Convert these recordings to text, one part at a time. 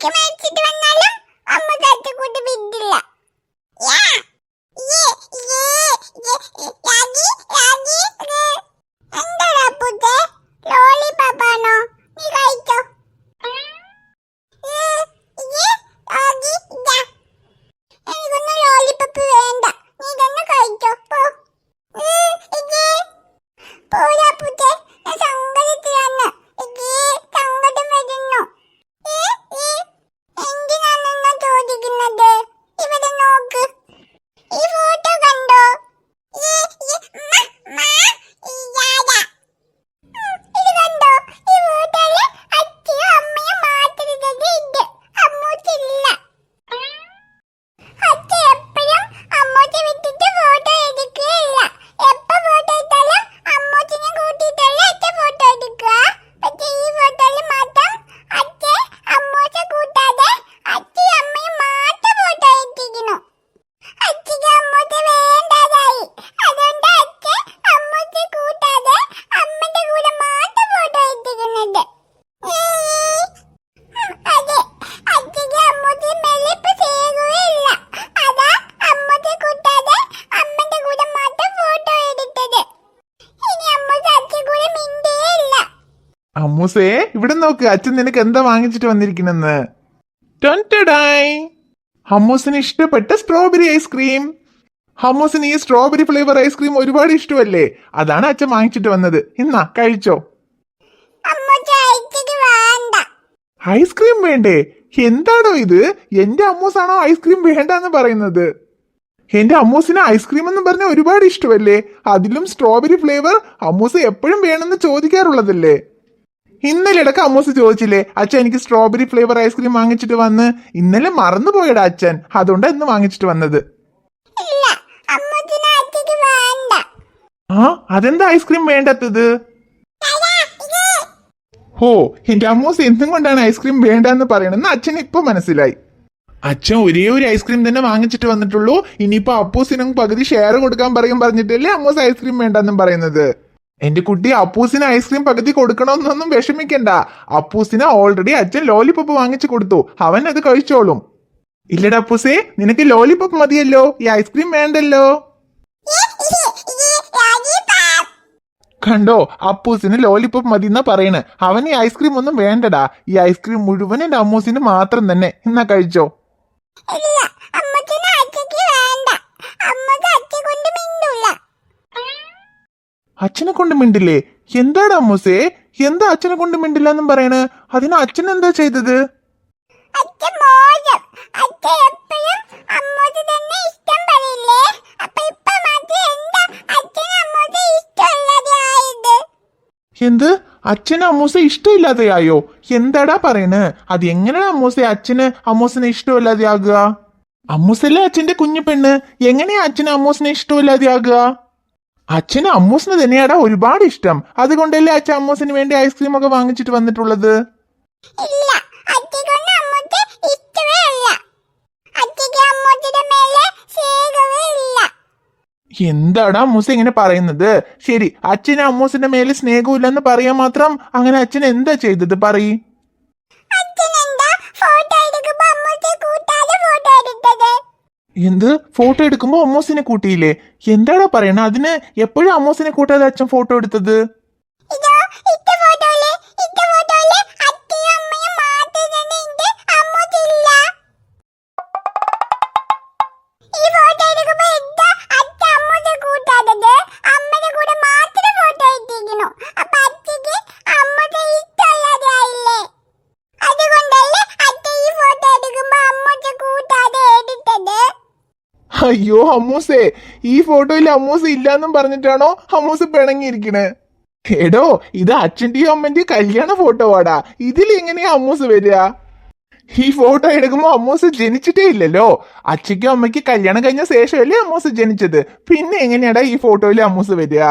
ആരൊക്കെ മേടിച്ചിട്ട് വന്നാലും അമ്മ തട്ടിക്കൂട്ടി വിടില്ല. എന്താടാ പുത്തേ, ലോലിപോപ്പാണോ? നീ കഴിച്ചോ? എനിക്കൊന്നും ലോലിപോപ്പ് വേണ്ട, നീ തന്നെ കഴിച്ചോ. പോരാ പുത്തേ, ഞാൻ സങ്കടത്തിലാണ്. സങ്കടം വരുന്നു. എന്തിനാണെന്നാ ചോദിക്കുന്നത്? ഇവിടെ നോക്ക്, ഈ ഫോട്ടോ കണ്ടോ? ഇത് കണ്ടോ? ഈ ഫോട്ടോയില് അച്ഛനും അമ്മയും മാത്രമേ ഉണ്ട്, അമ്മൂച്ചില്ല. അച്ഛൻ എപ്പോഴും അമ്മൂച്ച വിട്ടിട്ട് ഫോട്ടോ എടുക്കുകയില്ല. എപ്പോ ഫോട്ടോ എടുത്താലും അമ്മൂച്ചിനെ കൂട്ടിയിട്ടല്ല അച്ഛൻ ഫോട്ടോ എടുക്കുക. പക്ഷെ ഈ ഫോട്ടോയില് മാത്രം അച്ഛൻ അമ്മൂച്ച കൂട്ടാതെ അച്ഛനും അമ്മയും മാത്രം ഫോട്ടോ എടുത്തിരിക്കുന്നു. അച്ഛക്ക് അമ്മൂച്ച വേണ്ടാതായി, അതുകൊണ്ട് അച്ഛൻ അമ്മൂച്ച കൂട്ടാതെ അമ്മന്റെ കൂടെ മാത്രം ഫോട്ടോ എടുത്തിരിക്കുന്നത്. അതെ, അച്ഛക്ക് അമ്മൂച്ച മേലെ ഇപ്പൊ സ്നേഹമില്ല. അതാ അമ്മൂച്ച കൂട്ടാതെ അമ്മന്റെ കൂടെ മാത്രം ഫോട്ടോ എടുത്തത്. ഇനി അമ്മൂച്ച അച്ഛൻ കൂടെ മിണ്ടേയില്ല. അമ്മൂസേ, ഇവിടെ നോക്ക്, അച്ഛൻ നിനക്ക് എന്താ വാങ്ങിച്ചിട്ട് വന്നിരിക്കുന്നെന്ന്. ഹമ്മൂസിന് ഇഷ്ടപ്പെട്ട സ്ട്രോബെറി ഐസ്ക്രീം. ഹമ്മൂസിന് ഈ സ്ട്രോബെറി ഫ്ലേവർ ഐസ്ക്രീം ഒരുപാട് ഇഷ്ടമല്ലേ, അതാണ് അച്ഛൻ വാങ്ങിച്ചിട്ട് വന്നത്. ഇന്നാ കഴിച്ചോ. അമ്മൂച്ച അച്ഛക്ക് വേണ്ട. ഐസ്ക്രീം വേണ്ടേ? എന്താണോ ഇത്? എന്റെ അമ്മൂസാണോ ഐസ്ക്രീം വേണ്ടെന്ന് പറയുന്നത്? എന്റെ അമ്മൂസിന് ഐസ്ക്രീം എന്ന് പറഞ്ഞ ഒരുപാട് ഇഷ്ടമല്ലേ, അതിലും സ്ട്രോബെറി ഫ്ലേവർ അമ്മൂസ് എപ്പോഴും വേണമെന്ന് ചോദിക്കാറുള്ളതല്ലേ. ഇന്നലെ ഇടക്ക് അമ്മൂസ് ചോദിച്ചില്ലേ, അച്ഛൻ എനിക്ക് സ്ട്രോബെറി ഫ്ലേവർ ഐസ്ക്രീം വാങ്ങിച്ചിട്ട് വന്ന്. ഇന്നലെ മറന്നുപോയടാ അച്ഛൻ, അതുകൊണ്ടാ ഇന്ന് വാങ്ങിച്ചിട്ട് വന്നത്. ഇല്ല, അമ്മൂച്ചിന് അച്ഛക്ക് വേണ്ട. ആ, അതെന്താ ഐസ്ക്രീം വേണ്ടാത്തത്? ഓ, എന്റെ അമ്മൂസ് എന്തും കൊണ്ടാണ് ഐസ്ക്രീം വേണ്ടെന്ന് പറയണെന്ന് അച്ഛൻ ഇപ്പൊ മനസ്സിലായി. അച്ഛൻ ഒരേ ഒരു ഐസ്ക്രീം തന്നെ വാങ്ങിച്ചിട്ട് വന്നിട്ടുള്ളൂ. ഇനിയിപ്പോ അപ്പൂസിനും പകുതി ഷെയർ കൊടുക്കാൻ പറഞ്ഞിട്ടല്ലേ അമ്മൂസ് ഐസ്ക്രീം വേണ്ടെന്നും പറയുന്നത്. എന്റെ കുട്ടി, അപ്പൂസിന് ഐസ്ക്രീം പകുതി കൊടുക്കണമെന്നൊന്നും വിഷമിക്കണ്ട. അപ്പൂസിന് ഓൾറെഡി അച്ഛൻ ലോലിപോപ്പ് വാങ്ങിച്ചു കൊടുത്തു, അവൻ അത് കഴിച്ചോളും. ഇല്ലടാ അപ്പൂസേ, നിനക്ക് ലോലിപോപ്പ് മതിയല്ലോ, ഈ ഐസ്ക്രീം വേണ്ടല്ലോ. കണ്ടോ, അപ്പൂസിന് ലോലിപോപ്പ് മതി എന്നാ പറയണേ. അവൻ ഈ ഐസ്ക്രീം ഒന്നും വേണ്ടടാ. ഈ ഐസ്ക്രീം മുഴുവൻ എന്റെ അമ്മൂസിന് മാത്രം തന്നെ. എന്നാ കഴിച്ചോ. ഇല്ല, അമ്മൂച്ചിന് അച്ഛക്ക് വേണ്ട. അമ്മൂസ് അച്ഛൻ കൊണ്ട് മിണ്ടൂല. അച്ഛനെ കൊണ്ട് മിണ്ടില്ലേ? എന്താണ് അമ്മൂസേ, എന്താ അച്ഛനെ കൊണ്ട് മിണ്ടില്ല എന്നും പറയണേ? അതിന് അച്ഛൻ എന്താ ചെയ്തത്? അച്ഛൻ മോശം. അച്ഛൻ എപ്പോഴും അമ്മൂസ് തന്നെ ഇഷ്ടം പറയില്ലേ. അപ്പൊ ഇപ്പൊ മാത്രം എന്താ അച്ഛനും അമ്മൂസ് ഇഷ്ടമുള്ളത് ആയത്? എന്ത്? അച്ഛന് അമ്മൂസ ഇഷ്ടമില്ലാതെയായോ? എന്താടാ പറയണേ? അത് എങ്ങനെയാ അമ്മൂസെ അച്ഛന് അമ്മൂസിനെ ഇഷ്ടമില്ലാതെയാകുക? അമ്മൂസല്ലേ അച്ഛന്റെ കുഞ്ഞു പെണ്ണ്, എങ്ങനെയാ അച്ഛന് അമ്മൂസിനെ ഇഷ്ടമില്ലാതെയാകുക? അച്ഛന് അമ്മൂസിന് തന്നെയാടാ ഒരുപാട് ഇഷ്ടം, അതുകൊണ്ടല്ലേ അച്ഛൻ അമ്മൂസിന് വേണ്ടി ഐസ്ക്രീം ഒക്കെ വാങ്ങിച്ചിട്ട് വന്നിട്ടുള്ളത്. ഇല്ല, അച്ഛക്കൊന്നും അമ്മൂസ് ഇഷ്ടമേ അല്ല. അച്ഛക്ക് അമ്മൂസിന്റെ മേലെ സ്നേഹമേ ഇല്ല. എന്താടാ അമ്മൂസ ഇങ്ങനെ പറയുന്നത്? ശരി, അച്ഛന് അമ്മൂസിന്റെ മേലെ സ്നേഹമില്ലെന്ന് പറയാൻ മാത്രം അങ്ങനെ അച്ഛൻ എന്താ ചെയ്തത് പറയ്. അച്ഛനെന്താ ഫോട്ടോ എടുക്കുമ്പോ അമ്മൂസിനെ കൂട്ടാതെ ഫോട്ടോ എടുത്തത്? എന്ത്? ഫോട്ടോ എടുക്കുമ്പോ അമ്മൂസിനെ കൂട്ടിയില്ലേ? എന്താടാ പറയണ? അതിന് എപ്പോഴും അമ്മൂസിനെ കൂട്ടാതെ അച്ഛൻ ഫോട്ടോ എടുത്തത്? ഇതോ ഇത്ത ഫോട്ടോയില് അച്ഛനും അമ്മയും മാത്രം തന്നെ ഉണ്ട്, അമ്മൂസില്ല. ഈ ഫോട്ടോ എടുക്കുമ്പോ എന്താ അച്ഛൻ അമ്മൂസിനെ കൂട്ടാതത്? അമ്മയുടെ കൂടെ മാത്രം ഫോട്ടോ എടുത്തിരിക്കുന്നു. അപ്പൊ അച്ഛക്ക് അമ്മൂസിനെ ഇഷ്ടമല്ലാതെ ആയില്ലേ. അതുകൊണ്ടല്ലേ അച്ഛൻ ഈ ഫോട്ടോ എടുക്കുമ്പോ അമ്മൂസിനെ കൂട്ടാതെ എടുത്തത്. അയ്യോ അമ്മൂസേ, ഈ ഫോട്ടോയിൽ അമ്മൂസ് ഇല്ലാന്നും പറഞ്ഞിട്ടാണോ അമ്മൂസ് പിണങ്ങിയിരിക്കണേ? എടോ, ഇത് അച്ഛന്റെയും അമ്മന്റെയും കല്യാണ ഫോട്ടോ ആടാ, ഇതിൽ എങ്ങനെയാ അമ്മൂസ് വരിക? ഈ ഫോട്ടോ എടുക്കുമ്പോ അമ്മൂസ് ജനിച്ചിട്ടേ ഇല്ലല്ലോ. അച്ഛയ്ക്കും അമ്മയ്ക്ക് കല്യാണം കഴിഞ്ഞ ശേഷമല്ലേ അമ്മൂസ് ജനിച്ചത്. പിന്നെ എങ്ങനെയാടാ ഈ ഫോട്ടോയിൽ അമ്മൂസ് വരിക?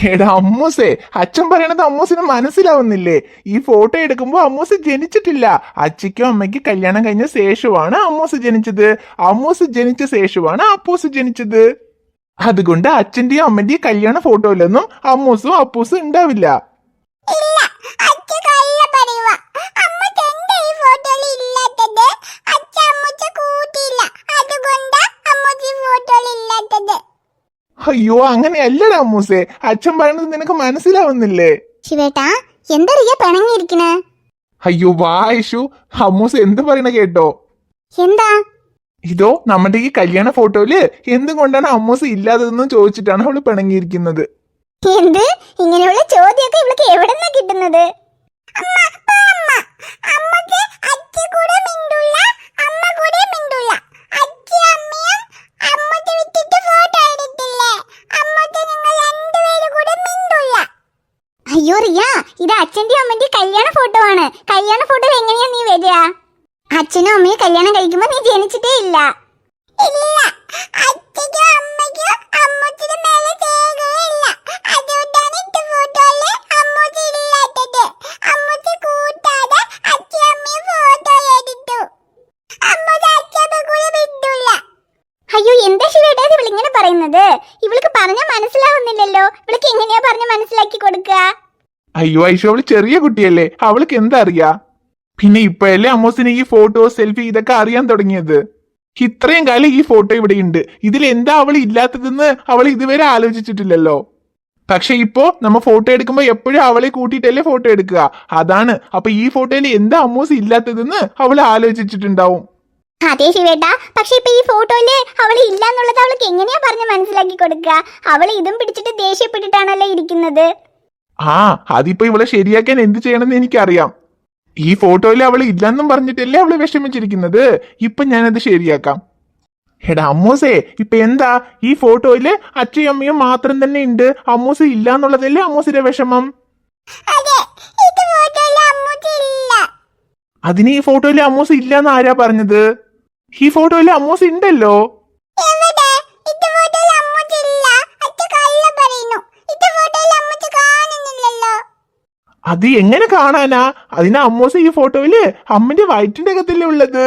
എടാ അമ്മൂസേ, അച്ഛൻ പറയണത് അമ്മൂസിന് മനസ്സിലാവുന്നില്ലേ? ഈ ഫോട്ടോ എടുക്കുമ്പോ അമ്മൂസ് ജനിച്ചിട്ടില്ല. അച്ഛയ്ക്കും അമ്മയ്ക്കും കല്യാണം കഴിഞ്ഞ ശേഷമാണ് അമ്മൂസ് ജനിച്ചത്. അമ്മൂസ് ജനിച്ച ശേഷമാണ് അപ്പൂസ് ജനിച്ചത്. അതുകൊണ്ട് അച്ഛന്റെയും അമ്മന്റെയും കല്യാണ ഫോട്ടോയിലൊന്നും അമ്മൂസും അപ്പൂസും ഉണ്ടാവില്ല. ഇല്ല, അച്ഛൻ കള്ള പറയുവാ. അമ്മൂസ് എന്താ ഈ ഫോട്ടോയിൽ ഇല്ലാത്തത്? അച്ഛൻ അമ്മൂസ് കൂട്ടിയില്ല, അതുകൊണ്ടാ അമ്മൂസ് ഈ ഫോട്ടോയിൽ ഇല്ലാത്തത്. അയ്യോ, അങ്ങനെയല്ലടാ അമ്മൂസേ, അച്ഛൻ പറയണത് നിനക്ക് മനസ്സിലാവുന്നില്ലേ? ശിവേട്ടാ, എന്താ റിയ പിണങ്ങിയിരിക്കണേ? അയ്യോ വായിഷു, അമ്മൂസ് എന്ത് പറയണ കേട്ടോ? എന്താ? ഇതോ നമ്മുടെ ഈ കല്യാണ ഫോട്ടോയില് എന്തുകൊണ്ടാണ് അമ്മൂസ് ഇല്ലാത്തതെന്ന് ചോദിച്ചിട്ടാണ് അവള് പിണങ്ങിയിരിക്കുന്നത്. എന്ത്? ഇങ്ങനെയുള്ള ചോദ്യമൊക്കെ ഇവൾക്ക് എവിടെന്നാ കിട്ടുന്നത്? അയ്യോ റിയ, ഇത് അച്ഛന്റെയും അമ്മന്റെയും കല്യാണ ഫോട്ടോ ആണ്. കല്യാണ ഫോട്ടോയിൽ എങ്ങനെയാ നീ വരിക? അച്ഛനും അമ്മയും കല്യാണം കഴിക്കുമ്പോ നീ ജനിച്ചിട്ടേ ഇല്ല. അയ്യോ, എന്താ ശിവേട്ടാ ഇവളിങ്ങനെ പറയുന്നത്? ഇവൾക്ക് പറഞ്ഞാൽ മനസ്സിലാവുന്നില്ലല്ലോ. ഇവൾക്ക് എങ്ങനെയാ പറഞ്ഞ് മനസ്സിലാക്കി കൊടുക്കുക? അയ്യോ ഐഷു, അവള് ചെറിയ കുട്ടിയല്ലേ, അവൾക്ക് എന്താ അറിയാ? പിന്നെ ഇപ്പോഴല്ലേ അമ്മൂസിന് ഈ ഫോട്ടോ സെൽഫി ഇതൊക്കെ അറിയാൻ തുടങ്ങിയത്. ഇത്രയും കാലം ഈ ഫോട്ടോ ഇവിടെയുണ്ട്, ഇതിൽ എന്താ അവൾ ഇല്ലാത്തതെന്ന് അവൾ ഇതുവരെ ആലോചിച്ചിട്ടില്ലല്ലോ. പക്ഷെ ഇപ്പോ നമ്മ ഫോട്ടോ എടുക്കുമ്പോ എപ്പോഴും അവളെ കൂട്ടിയിട്ടല്ലേ ഫോട്ടോ എടുക്കുക. അതാണ്, അപ്പൊ ഈ ഫോട്ടോയിൽ എന്താ അമ്മൂസ് ഇല്ലാത്തതെന്ന് അവൾ ആലോചിച്ചിട്ടുണ്ടാവും. അതെ ശിവേട്ടാ, പക്ഷെ ഇപ്പൊ ഈ ഫോട്ടോയില് അവള് ഇല്ല എന്നുള്ളത് അവൾക്ക് എങ്ങനെയാ പറഞ്ഞ് മനസ്സിലാക്കി കൊടുക്കുക? അവള് ഇതും പിടിച്ചിട്ട് ദേഷ്യപ്പെട്ടിട്ടാണല്ലോ ഇരിക്കുന്നത്. ആ, അതിപ്പോ ഇവളെ ശരിയാക്കാൻ എന്ത് ചെയ്യണമെന്ന് എനിക്കറിയാം. ഈ ഫോട്ടോയിൽ അവൾ ഇല്ലെന്നും പറഞ്ഞിട്ടല്ലേ അവള് വിഷമിച്ചിരിക്കുന്നത്. ഇപ്പൊ ഞാനത് ശരിയാക്കാം. എടാ അമ്മൂസേ, ഇപ്പൊ എന്താ ഈ ഫോട്ടോയില് അച്ഛയും അമ്മയും മാത്രം തന്നെ ഉണ്ട്, അമ്മൂസ് ഇല്ല എന്നുള്ളതല്ലേ അമ്മൂസിന്റെ വിഷമം? അതിന് ഈ ഫോട്ടോയില് അമ്മൂസ് ഇല്ലാന്ന് ആരാ പറഞ്ഞത്? ഈ ഫോട്ടോയില് അമ്മൂസ് ഉണ്ടല്ലോ. അത് എങ്ങനെ കാണാനാ? അതിന് അമ്മൂസ് ഈ ഫോട്ടോയില് അമ്മന്റെ വയറ്റിന്റെ അകത്തല്ലേ ഉള്ളത്.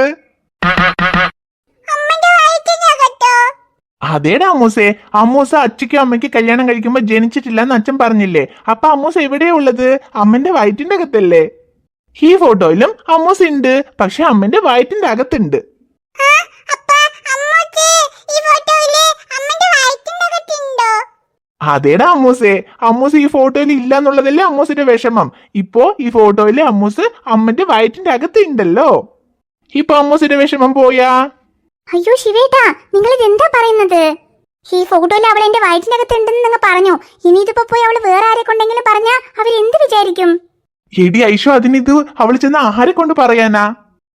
അതേടാ അമ്മൂസേ, അമ്മൂസ അച്ഛയ്ക്കും അമ്മയ്ക്ക് കല്യാണം കഴിക്കുമ്പോ ജനിച്ചിട്ടില്ലെന്ന് അച്ഛൻ പറഞ്ഞില്ലേ? അപ്പൊ അമ്മൂസ് എവിടെയാ ഉള്ളത്? അമ്മന്റെ വയറ്റിന്റെ അകത്തല്ലേ. ഈ ഫോട്ടോയിലും അമ്മൂസ് ഉണ്ട്, പക്ഷെ അമ്മന്റെ വയറ്റിന്റെ അകത്തുണ്ട്. അതേടാ അമ്മൂസേ, അമ്മൂസ് ഈ ഫോട്ടോയിൽ ഇല്ല എന്നുള്ളതല്ലേ അമ്മൂസിന്റെ വിഷമം. ഇപ്പോ ഈ ഫോട്ടോയില് അമ്മൂസ് അമ്മന്റെ വയറ്റിന്റെ അകത്ത് ഉണ്ടല്ലോ. ഇപ്പൊ അമ്മൂസിന്റെ വിഷമം പോയാ? അയ്യോ ശിവേട്ടാ, നിങ്ങൾ ഇതെന്താ പറയുന്നത്? ഈ ഫോട്ടോയിൽ അവൾ എന്റെ വയറ്റിനകത്ത് ഉണ്ടെന്ന് നിങ്ങൾ പറഞ്ഞു. ഇനി ഇതിപ്പോ പോയി അവള് വേറെ ആരെ കൊണ്ടെങ്കിലും പറഞ്ഞാ അവരെന്ത് വിചാരിക്കും? എടി ഐഷു, അതിനിത് അവള് ചെന്ന് ആരെ കൊണ്ട് പറയാനാ?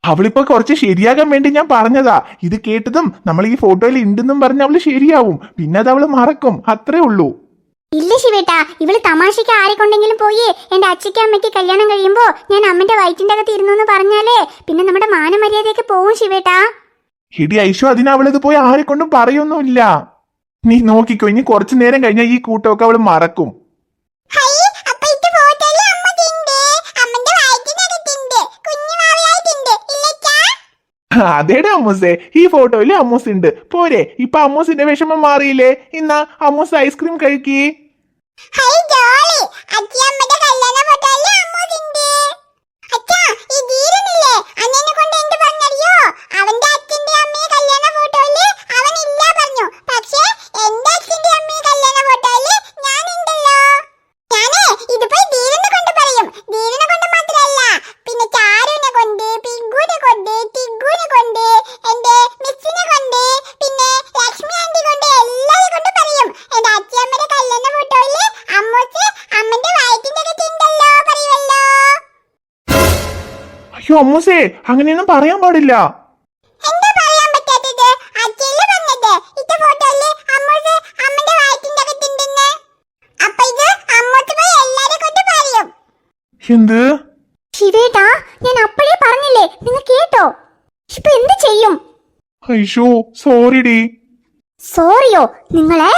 അവളിപ്പോ കുറച്ച് ശരിയാകാൻ വേണ്ടി ഞാൻ പറഞ്ഞതാ. ഇത് കേട്ടതും നമ്മൾ ഈ ഫോട്ടോയിൽ ഉണ്ടെന്നും പറഞ്ഞ അവള് ശരിയാവും, പിന്നെ അത് അവള് മറക്കും, അത്രേ ഉള്ളൂ. ഇല്ല ശിവേട്ടാ, ഇവള് തമാശക്ക് ആരെ കൊണ്ടെങ്കിലും പോയി എന്റെ അച്ഛയ്ക്ക് അമ്മയ്ക്ക് കല്യാണം കഴിയുമ്പോ ഞാൻ അമ്മന്റെ വയറ്റിന്റെ അകത്ത് ഇരുന്നു എന്ന് പറഞ്ഞാലേ പിന്നെ നമ്മുടെ മാനമര്യാദയൊക്കെ പോവും ശിവേട്ടാ. എടി ഐഷു, അതിന് അവളിത് പോയി ആരെ കൊണ്ടും പറയൊന്നുമില്ല. നീ നോക്കിക്കോ, ഇനി കുറച്ചു നേരം കഴിഞ്ഞാൽ ഈ കൂട്ടമൊക്കെ അവള് മറക്കും. അതേടെ അമ്മൂസേ, ഈ ഫോട്ടോയില് അമ്മൂസ് ഉണ്ട് പോരെ. ഇപ്പൊ അമ്മൂസിന്റെ വിഷമം മാറിയില്ലേ? ഇന്നാ അമ്മൂസ് ഐസ്ക്രീം കഴിക്കേ. അയ്യോ അമ്മൂസേ, അങ്ങനെയൊന്നും പറയാൻ പാടില്ല. എന്ത്? ശിവേട്ടാ, ഞാൻ അപ്പോഴേ പറഞ്ഞില്ലേ, നിങ്ങൾ കേട്ടോ? ഇപ്പൊ എന്ത് ചെയ്യും? അയ്യോ സോറിഡി. സോറിയോ? നിങ്ങളെ